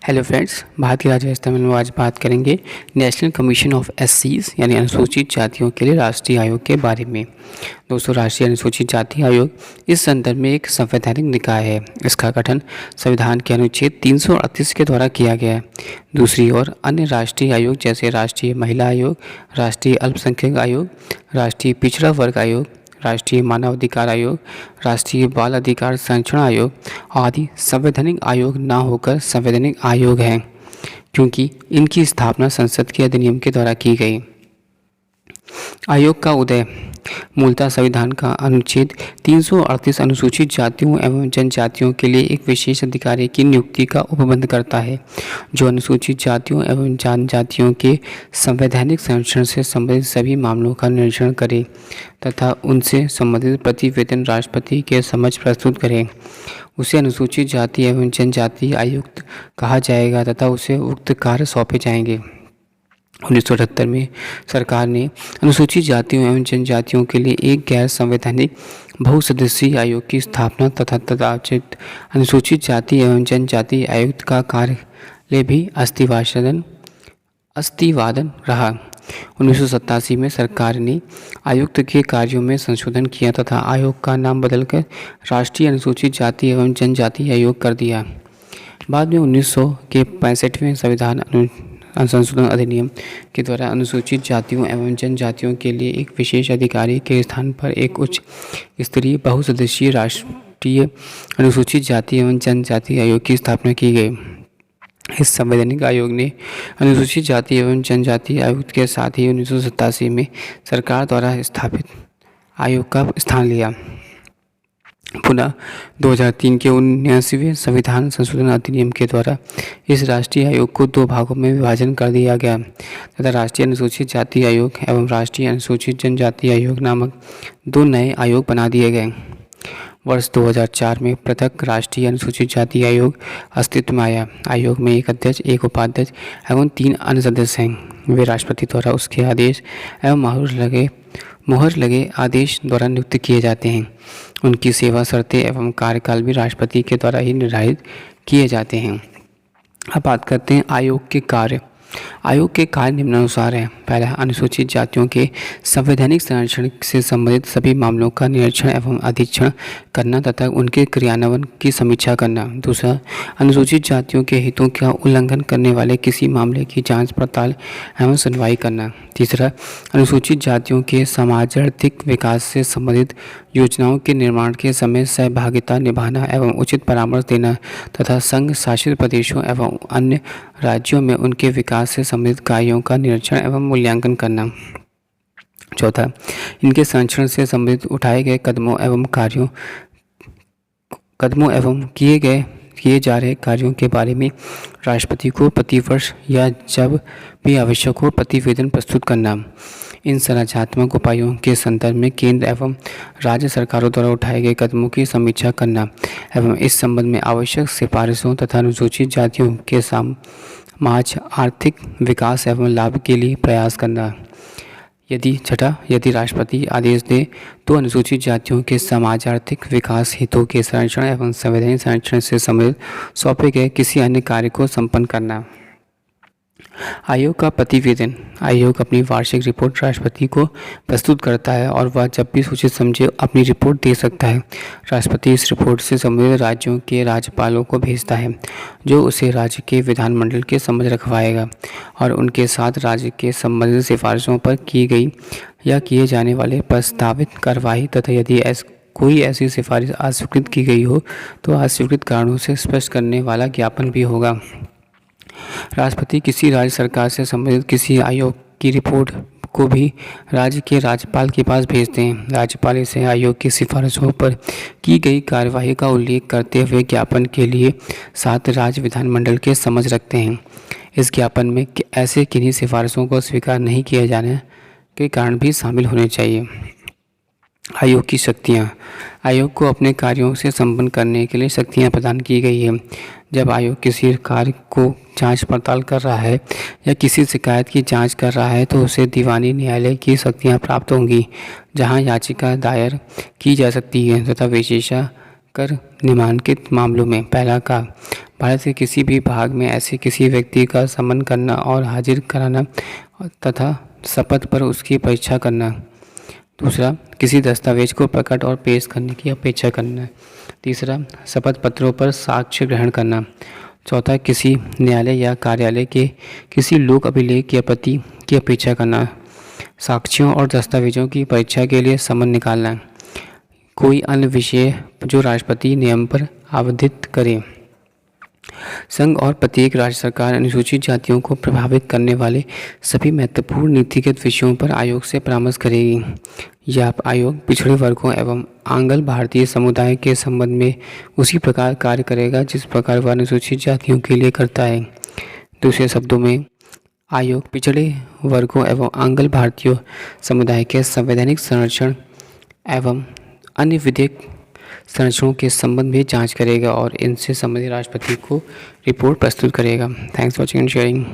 Hello friends, भारतीय राज्य व्यवस्था में आज बात करेंगे नेशनल कमीशन ऑफ एससीज यानी अनुसूचित जातियों के लिए राष्ट्रीय आयोग के बारे में। दोस्तों, राष्ट्रीय अनुसूचित जाति आयोग इस संदर्भ में एक संवैधानिक निकाय है। इसका गठन संविधान के अनुच्छेद 338 के द्वारा किया गया है। दूसरी ओर अन्य राष्ट्रीय आयोग जैसे राष्ट्रीय महिला आयोग, राष्ट्रीय अल्पसंख्यक आयोग, राष्ट्रीय पिछड़ा वर्ग आयोग, राष्ट्रीय मानव अधिकार आयोग, राष्ट्रीय बाल अधिकार संरक्षण आयोग आदि संवैधानिक आयोग न होकर संवैधानिक आयोग हैं, क्योंकि इनकी स्थापना संसद के अधिनियम के द्वारा की गई। आयोग का उदय मूलतः संविधान का अनुच्छेद 338 अनुसूचित जातियों एवं जनजातियों के लिए एक विशेष अधिकारी की नियुक्ति का उपबंध करता है, जो अनुसूचित जातियों एवं जनजातियों के संवैधानिक संरक्षण से संबंधित सभी मामलों का निरीक्षण करे तथा उनसे संबंधित प्रतिवेदन राष्ट्रपति के समक्ष प्रस्तुत करे। उसे अनुसूचित जाति एवं जनजाति आयुक्त कहा जाएगा तथा उसे उक्त कार्य सौंपे जाएंगे। 1978 में सरकार ने अनुसूचित जातियों एवं जनजातियों के लिए एक गैर संवैधानिक बहुसदस्यीय आयोग की स्थापना तथा तथाकथित अनुसूचित जाति एवं जनजाति आयुक्त का कार्यालय भी अस्तिवादन रहा। 1987 में सरकार ने आयुक्त के कार्यों में संशोधन किया तथा आयोग का नाम बदलकर राष्ट्रीय अनुसूचित जाति एवं जनजाति आयोग कर दिया। बाद में 1900 के 65वें संविधान संशोधन अधिनियम के द्वारा अनुसूचित जातियों एवं जनजातियों के लिए एक विशेष अधिकारी के स्थान पर एक उच्च स्तरीय बहुसदस्यीय राष्ट्रीय अनुसूचित जाति एवं जनजाति आयोग की स्थापना की गई। इस संवैधानिक आयोग ने अनुसूचित जाति एवं जनजाति आयुक्त के साथ ही 1987 में सरकार द्वारा स्थापित आयोग का स्थान लिया। पुनः 2003 के 79वें संविधान संशोधन अधिनियम के द्वारा इस राष्ट्रीय आयोग को दो भागों में विभाजन कर दिया गया तथा राष्ट्रीय अनुसूचित जाति आयोग एवं राष्ट्रीय अनुसूचित जनजाति आयोग नामक दो नए आयोग बना दिए गए। वर्ष 2004 में पृथक राष्ट्रीय अनुसूचित जाति आयोग अस्तित्व में आया। आयोग में एक अध्यक्ष, एक उपाध्यक्ष एवं 3 अन्य सदस्य हैं। वे राष्ट्रपति द्वारा उसके आदेश एवं मुहर लगे आदेश द्वारा नियुक्त किए जाते हैं। उनकी सेवा शर्तें एवं कार्यकाल भी राष्ट्रपति के द्वारा ही निर्धारित किए जाते हैं। अब बात करते हैं आयोग के कार्य। आयोग के कार्य निम्नानुसार हैं। पहला, अनुसूचित जातियों के संवैधानिक संरक्षण से संबंधित सभी मामलों का निरीक्षण एवं अधीक्षण करना तथा उनके क्रियान्वयन की समीक्षा करना। दूसरा, अनुसूचित जातियों के हितों का उल्लंघन करने वाले किसी मामले की जांच पड़ताल एवं सुनवाई करना। तीसरा, अनुसूचित जातियों के समाजार्थिक विकास से संबंधित योजनाओं के निर्माण के समय सहभागिता निभाना एवं उचित परामर्श देना तथा संघ शासित प्रदेशों एवं अन्य राज्यों में उनके विकास से संबंधित कार्यों का निरीक्षण एवं मूल्यांकन करना। चौथा, इनके संरक्षण से संबंधित उठाए गए कदमों एवं किए जा रहे कार्यों के बारे में राष्ट्रपति को प्रतिवर्ष या जब भी आवश्यक हो प्रतिवेदन प्रस्तुत करना। इन संरचनात्मक उपायों के संदर्भ में केंद्र एवं राज्य सरकारों द्वारा उठाए गए कदमों की समीक्षा करना एवं इस संबंध में आवश्यक सिफारिशों तथा अनुसूचित जातियों के समाज आर्थिक विकास एवं लाभ के लिए प्रयास करना। यदि राष्ट्रपति आदेश दे तो अनुसूचित जातियों के समाज आर्थिक विकास हितों के संरक्षण एवं संवैधानिक संरक्षण से संबंधित सौंपे गए किसी अन्य कार्य को संपन्न करना। आयोग का प्रतिवेदन। आयोग अपनी वार्षिक रिपोर्ट राष्ट्रपति को प्रस्तुत करता है और वह जब भी उचित समझे अपनी रिपोर्ट दे सकता है। राष्ट्रपति इस रिपोर्ट से संबंधित राज्यों के राज्यपालों को भेजता है, जो उसे राज्य के विधानमंडल के समझ रखवाएगा और उनके साथ राज्य के संबंधित सिफारिशों पर की गई या किए जाने वाले प्रस्तावित कार्रवाई तथा यदि कोई ऐसी सिफारिश अस्वीकृत की गई हो तो अस्वीकृत कारणों से स्पष्ट करने वाला ज्ञापन भी होगा। राष्ट्रपति किसी राज्य सरकार से संबंधित किसी आयोग की रिपोर्ट को भी राज्य के राज्यपाल के पास भेजते हैं। राज्यपाल इसे आयोग की सिफारिशों पर की गई कार्यवाही का उल्लेख करते हुए ज्ञापन के लिए साथ राज्य विधानमंडल के समझ रखते हैं। इस ज्ञापन में ऐसे किन्हीं सिफारिशों को स्वीकार नहीं किए जाने के कारण भी शामिल होने चाहिए। आयोग की शक्तियाँ। आयोग को अपने कार्यों से संपन्न करने के लिए शक्तियाँ प्रदान की गई है। जब आयोग किसी कार्य को जांच पड़ताल कर रहा है या किसी शिकायत की जांच कर रहा है तो उसे दीवानी न्यायालय की शक्तियाँ प्राप्त होंगी, जहां याचिका दायर की जा सकती है तथा कर निम्नलिखित मामलों में पहला का भारत के किसी भी भाग में ऐसे किसी व्यक्ति का समन करना और हाजिर कराना तथा शपथ पर उसकी परीक्षा करना। दूसरा, किसी दस्तावेज को प्रकट और पेश करने की अपेक्षा करना। तीसरा, शपथ पत्रों पर साक्ष्य ग्रहण करना। चौथा, किसी न्यायालय या कार्यालय के किसी लोक अभिलेख की आपत्ति की अपेक्षा करना। साक्ष्यों और दस्तावेजों की परीक्षा के लिए समन निकालना। कोई अन्य विषय जो राष्ट्रपति नियम पर आवधित करे। संघ और प्रत्येक राज्य सरकार अनुसूचित जातियों को प्रभावित करने वाले सभी महत्वपूर्ण नीतिगत विषयों पर आयोग से परामर्श करेगी। यह आयोग पिछड़े वर्गों एवं आंग्ल भारतीय समुदाय के संबंध में उसी प्रकार कार्य करेगा जिस प्रकार वह अनुसूचित जातियों के लिए करता है। दूसरे शब्दों में, आयोग पिछड़े वर्गों एवं आंग्ल भारतीय समुदाय के संवैधानिक संरक्षण एवं अन्य विधिक संरक्षणों के संबंध में जांच करेगा और इनसे संबंधित राष्ट्रपति को रिपोर्ट प्रस्तुत करेगा। Thanks for watching and sharing.